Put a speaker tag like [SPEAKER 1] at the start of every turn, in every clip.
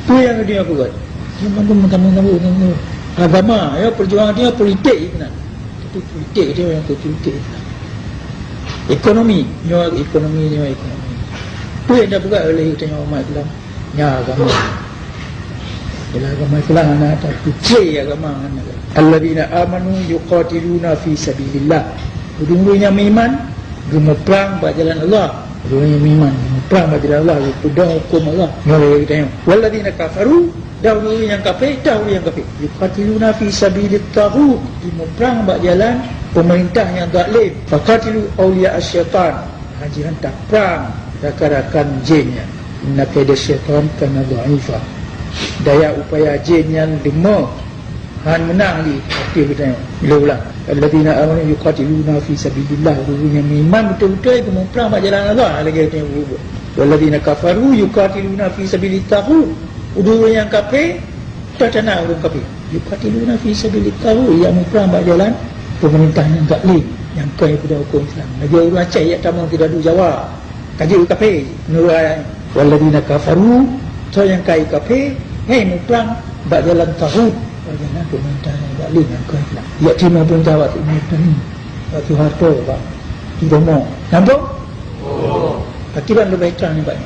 [SPEAKER 1] Itu yang dia buat. Dia menggabung agama, ya, perjuangan dia politik benar. Tapi politik dia yang politik. Ekonomi ni. Itu yang dah buat oleh tengok umat Islam. Ya, agama. Ialah agama Islam anak tak kucing agama anak. Alladzina amanu yuqatiluna fi sabilillah. Orang-orang yang beriman gemeperang pada jalan Allah. Orang yang beriman gemeperang pada jalan Allah, pedang hukum Allah. Mari kita tengok. Walladzina kafaru, dahulu yang kafir, yuqatiluna fi sabilit taghut, gemeperang pada jalan pemerintah yang zalim. Faqatilu awliya asyaitan, haji hantar perang rakan-rakan jinnya. Inna kaida syaitan kana dha'ifa. Daya upaya jin yang lemah han menang di hati kita tengok. Bila ulang, alladzina amanu yuqatiluna fi sabilillah, orang yang beriman betul-betul itu memerang pada jalan Allah. Lagi kita tengok. Walladzina kafaru yuqatiluna fi sabilit taghut, orang yang kafir tak tenang orang kafir. Yuqatiluna fi sabilit taghut, yang memerang pada jalan pemerintah yang zalim, yang kaya pada hukum Islam. Lagi orang Aceh yang tamang tidak ada jawab. Kaji kafir menurut ayat. Walladzina kafaru, so yang kaya kafir, memerang pada jalan taghut, jangan pemerintah yang zalim yang kaya Islam. Ya terima perintah waktu pemerintah ni. Waktu harta pak. Tidak mau. Nampak? Oh. Akibat lebih terang ni pak.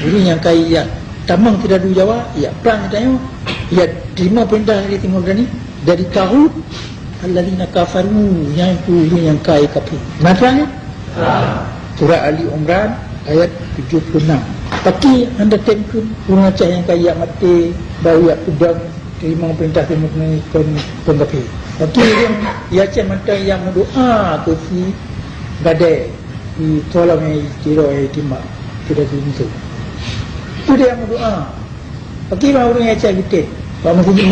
[SPEAKER 1] Jadi yang kaya yang tamang tidak ada jawab, ya perang katanya. Ya terima perintah dari Timur Dani dari taghut. Alladzina kafaru, yang itu yang kaya kafir. Macam ni? Surah Ali Imran ayat 76. Tapi anda tengok orang Aceh yang kaya mati, baru ya pedang terima perintah Timur Dani kafir. Tapi yang Aceh mata yang berdoa ke si badai di tolong yang kira timak tidak begitu. Itu dia yang berdoa. Bagaimana orang Aceh betul? Pak Masjid